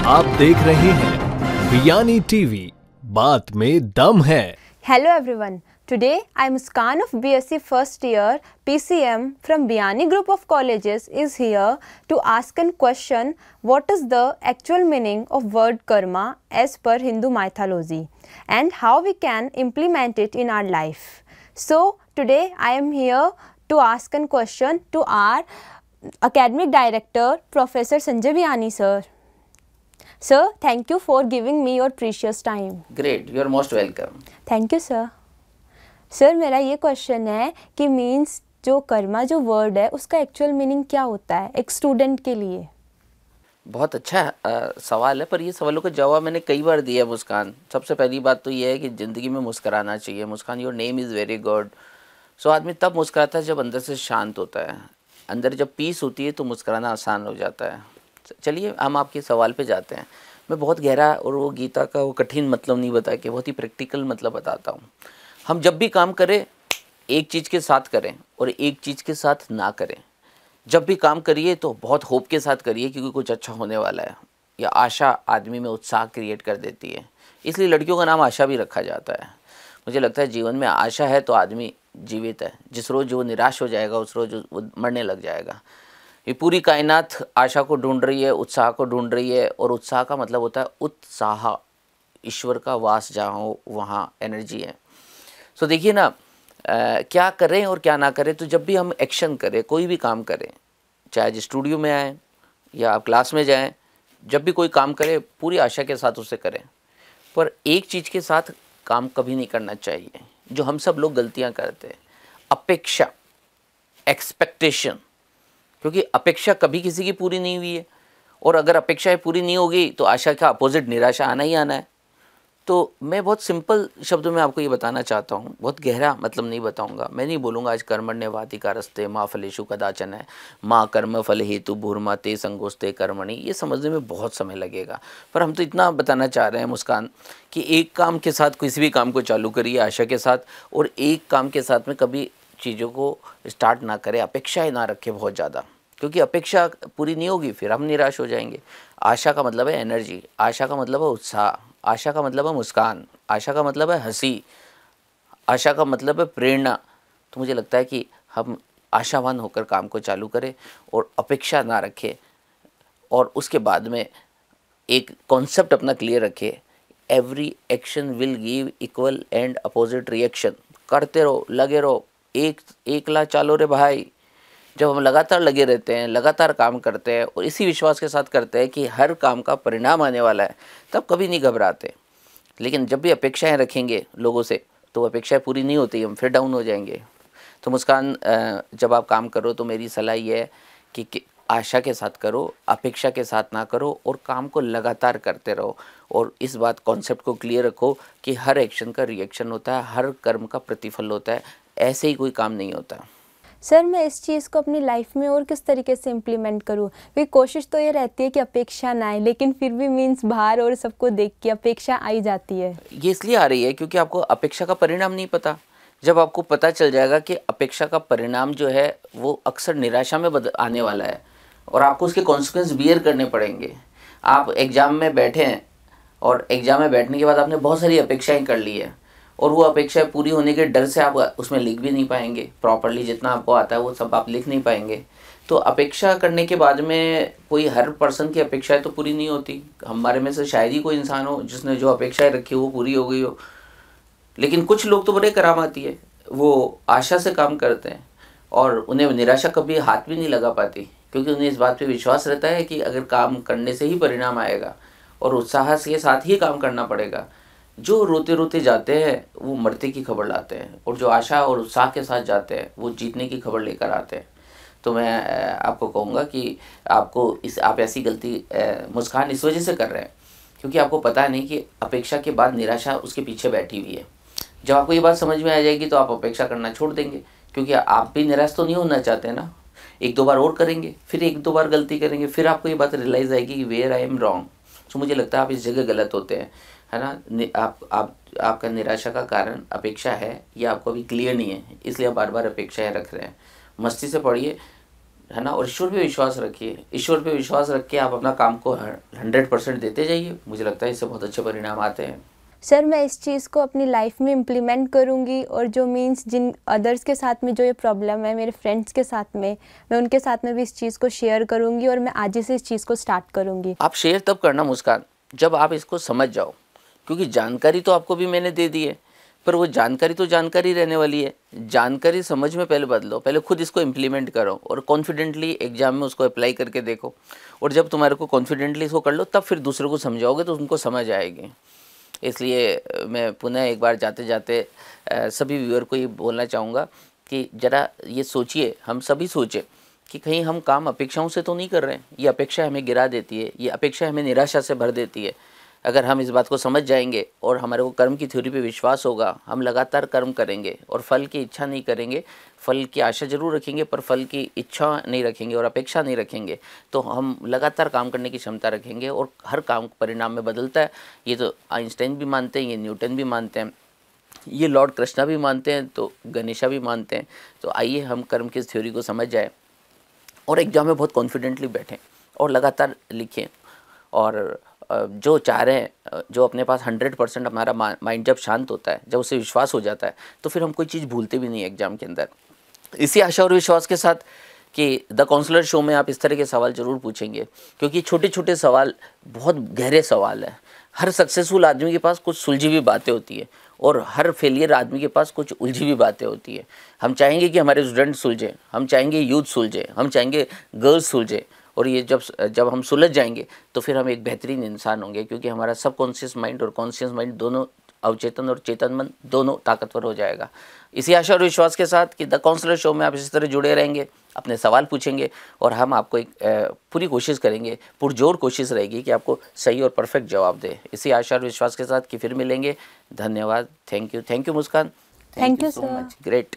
आप देख रहे हैं बियानी टीवी, बात में दम है। Hello everyone. Today I am Muskan of BSc first year PCM from Biyani group of colleges is here to ask a question. What is the actual meaning of word karma as per Hindu mythology and how we can implement it in our life? So today I am here to ask a question to our academic director Professor Sanjay Biyani sir. Sir, thank you for giving me your precious time. Great, you are most welcome. Thank you sir. Sir मेरा ये question है कि means जो कर्मा जो word है उसका actual meaning क्या होता है एक स्टूडेंट के लिए? बहुत अच्छा सवाल है, पर ये सवालों का जवाब मैंने कई बार दिया है मुस्कान। सबसे पहली बात तो ये है कि ज़िंदगी में मुस्कराना चाहिए। Muskan, your name is very good. So आदमी तब मुस्कराता है जब अंदर से शांत होता है, अंदर जब पीस होती है तो मुस्कराना आसान हो जाता है। चलिए हम आपके सवाल पे जाते हैं। मैं बहुत गहरा और वो गीता का वो कठिन मतलब नहीं बता के बहुत ही प्रैक्टिकल मतलब बताता हूँ। हम जब भी काम करें एक चीज़ के साथ करें और एक चीज़ के साथ ना करें। जब भी काम करिए तो बहुत होप के साथ करिए क्योंकि कुछ अच्छा होने वाला है। या आशा आदमी में उत्साह क्रिएट कर देती है, इसलिए लड़कियों का नाम आशा भी रखा जाता है। मुझे लगता है जीवन में आशा है तो आदमी जीवित है। जिस रोज़ वो निराश हो जाएगा उस रोज़ वो मरने लग जाएगा। ये पूरी कायनात आशा को ढूंढ रही है, उत्साह को ढूंढ रही है, और उत्साह का मतलब होता है उत्साह। ईश्वर का वास जहाँ हो वहाँ एनर्जी है। सो देखिए ना, क्या करें और क्या ना करें। तो जब भी हम एक्शन करें, कोई भी काम करें, चाहे आज स्टूडियो में आएँ या आप क्लास में जाएं, जब भी कोई काम करें पूरी आशा के साथ उसे करें। पर एक चीज़ के साथ काम कभी नहीं करना चाहिए, जो हम सब लोग गलतियाँ करते हैं, अपेक्षा, एक्सपेक्टेशन। क्योंकि अपेक्षा कभी किसी की पूरी नहीं हुई है, और अगर अपेक्षाएं पूरी नहीं होगी तो आशा का अपोजिट निराशा आना ही आना है। तो मैं बहुत सिंपल शब्दों में आपको ये बताना चाहता हूँ, बहुत गहरा मतलब नहीं बताऊँगा। मैं नहीं बोलूँगा आज कर्मण्येवाधिकार रस्ते माँ फलेषु कदाचन है, माँ कर्म फल हेतु भूर्मा ते संगोस्ते कर्मणि। ये समझने में बहुत समय लगेगा, पर हम तो इतना बताना चाह रहे हैं मुस्कान कि एक काम के साथ किसी भी काम को चालू करिए आशा के साथ, और एक काम के साथ में कभी चीज़ों को स्टार्ट ना करें, अपेक्षाएं ना रखें बहुत ज़्यादा, क्योंकि अपेक्षा पूरी नहीं होगी फिर हम निराश हो जाएंगे। आशा का मतलब है एनर्जी, आशा का मतलब है उत्साह, आशा का मतलब है मुस्कान, आशा का मतलब है हंसी, आशा का मतलब है प्रेरणा। तो मुझे लगता है कि हम आशावान होकर काम को चालू करें और अपेक्षा ना रखें, और उसके बाद में एक कॉन्सेप्ट अपना क्लियर रखें, every action will give equal and opposite reaction. करते रहो, लगे रहो, एक ला चालो रे भाई। जब हम लगातार लगे रहते हैं, लगातार काम करते हैं और इसी विश्वास के साथ करते हैं कि हर काम का परिणाम आने वाला है, तब कभी नहीं घबराते। लेकिन जब भी अपेक्षाएं रखेंगे लोगों से तो अपेक्षाएं पूरी नहीं होती, हम फिर डाउन हो जाएंगे। तो मुस्कान, जब आप काम करो तो मेरी सलाह ये है कि आशा के साथ करो, अपेक्षा के साथ ना करो, और काम को लगातार करते रहो। और इस बात कॉन्सेप्ट को क्लियर रखो कि हर एक्शन का रिएक्शन होता है, हर कर्म का प्रतिफल होता है, ऐसे ही कोई काम नहीं होता। सर मैं इस चीज़ को अपनी लाइफ में और किस तरीके से इम्प्लीमेंट करूँ? क्योंकि कोशिश तो ये रहती है कि अपेक्षा ना आए, लेकिन फिर भी मीन्स बाहर और सबको देख के अपेक्षा आई जाती है। ये इसलिए आ रही है क्योंकि आपको अपेक्षा का परिणाम नहीं पता। जब आपको पता चल जाएगा कि अपेक्षा का परिणाम जो है वो अक्सर निराशा में आने वाला है, और आपको उसके कॉन्सिक्वेंस बियर करने पड़ेंगे। आप एग्ज़ाम में बैठे हैं और एग्ज़ाम में बैठने के बाद आपने बहुत सारी अपेक्षाएं कर ली है, और वो अपेक्षाएं पूरी होने के डर से आप उसमें लिख भी नहीं पाएंगे प्रॉपर्ली, जितना आपको आता है वो सब आप लिख नहीं पाएंगे। तो अपेक्षा करने के बाद में कोई हर पर्सन की अपेक्षाएं तो पूरी नहीं होती। हमारे में से शायद ही कोई इंसान हो जिसने जो अपेक्षाएं रखी हो वो पूरी हो गई हो। लेकिन कुछ लोग तो बड़े करामाती है, वो आशा से काम करते हैं और उन्हें निराशा कभी हाथ भी नहीं लगा पाती, क्योंकि उन्हें इस बात पे विश्वास रहता है कि अगर काम करने से ही परिणाम आएगा और उत्साह के साथ ही काम करना पड़ेगा। जो रोते रोते जाते हैं वो मरते की खबर लाते हैं, और जो आशा और उत्साह के साथ जाते हैं वो जीतने की खबर लेकर आते हैं। तो मैं आपको कहूँगा कि आप ऐसी गलती मुस्कान इस वजह से कर रहे हैं क्योंकि आपको पता नहीं कि अपेक्षा के बाद निराशा उसके पीछे बैठी हुई है। जब आपको ये बात समझ में आ जाएगी तो आप अपेक्षा करना छोड़ देंगे, क्योंकि आप भी निराश तो नहीं होना चाहते ना। एक दो बार और करेंगे, फिर एक दो बार गलती करेंगे, फिर आपको ये बात रियलाइज़ आएगी कि वेयर आई एम रॉन्ग। तो मुझे लगता है आप इस जगह गलत होते हैं, है ना। आपका निराशा का कारण अपेक्षा है, या आपको अभी क्लियर नहीं है, इसलिए आप बार बार अपेक्षाएं रख रहे हैं। मस्ती से पढ़िए, है ना, और ईश्वर पे विश्वास रखिए। ईश्वर पे विश्वास रख के आप अपना काम को 100% देते जाइए। मुझे लगता है इससे बहुत अच्छे परिणाम आते हैं। सर मैं इस चीज़ को अपनी लाइफ में इम्प्लीमेंट करूँगी, और जो मीन्स जिन अदर्स के साथ में जो ये प्रॉब्लम है मेरे फ्रेंड्स के साथ में, मैं उनके साथ में भी इस चीज़ को शेयर करूँगी, और मैं आज ही से इस चीज़ को स्टार्ट करूँगी। आप शेयर तब करना मुस्कान जब आप इसको समझ जाओ, क्योंकि जानकारी तो आपको भी मैंने दे दी है, पर वो जानकारी तो जानकारी रहने वाली है। जानकारी समझ में पहले बदलो, पहले खुद इसको इम्प्लीमेंट करो और कॉन्फिडेंटली एग्जाम में उसको अप्लाई करके देखो। और जब तुम्हारे को कॉन्फिडेंटली इसको कर लो, तब फिर दूसरों को समझाओगे तो उनको समझ आएगी। इसलिए मैं पुनः एक बार जाते जाते सभी व्यूअर को ये बोलना चाहूँगा कि ज़रा ये सोचिए, हम सभी सोचें कि कहीं हम काम अपेक्षाओं से तो नहीं कर रहे हैं। ये अपेक्षा हमें गिरा देती है, ये अपेक्षा हमें निराशा से भर देती है। अगर हम इस बात को समझ जाएंगे और हमारे को कर्म की थ्योरी पे विश्वास होगा, हम लगातार कर्म करेंगे और फल की इच्छा नहीं करेंगे, फल की आशा जरूर रखेंगे पर फल की इच्छा नहीं रखेंगे और अपेक्षा नहीं रखेंगे, तो हम लगातार काम करने की क्षमता रखेंगे और हर काम परिणाम में बदलता है। ये तो आइंस्टाइन भी मानते हैं, ये न्यूटन भी मानते हैं, ये लॉर्ड कृष्णा भी मानते हैं, तो गणेशा भी मानते हैं। तो आइए हम कर्म की थ्योरी को समझ जाए और एग्जाम में बहुत कॉन्फिडेंटली बैठें और लगातार लिखें। और जो चाह रहे हैं, जो अपने पास 100% हमारा माइंड जब शांत होता है, जब उसे विश्वास हो जाता है, तो फिर हम कोई चीज़ भूलते भी नहीं एग्जाम के अंदर। इसी आशा और विश्वास के साथ कि द काउंसलर शो में आप इस तरह के सवाल ज़रूर पूछेंगे, क्योंकि छोटे छोटे सवाल बहुत गहरे सवाल हैं। हर सक्सेसफुल आदमी के पास कुछ सुलझी हुई बातें होती है और हर फेलियर आदमी के पास कुछ उलझी हुई बातें होती है। हम चाहेंगे कि हमारे स्टूडेंट सुलझे, हम चाहेंगे यूथ सुलझे, हम चाहेंगे गर्ल्स सुलझे, और ये जब हम सुलझ जाएंगे तो फिर हम एक बेहतरीन इंसान होंगे, क्योंकि हमारा सबकॉन्शियस माइंड और कॉन्शियस माइंड दोनों, अवचेतन और चेतन मन दोनों ताकतवर हो जाएगा। इसी आशा और विश्वास के साथ कि द काउंसलर शो में आप इसी तरह जुड़े रहेंगे, अपने सवाल पूछेंगे और हम आपको एक पूरी कोशिश करेंगे, पुरजोर कोशिश रहेगी कि आपको सही और परफेक्ट जवाब दे। इसी आशा और विश्वास के साथ कि फिर मिलेंगे। धन्यवाद। Thank you Muskan. Thank you so sir. Much. Great.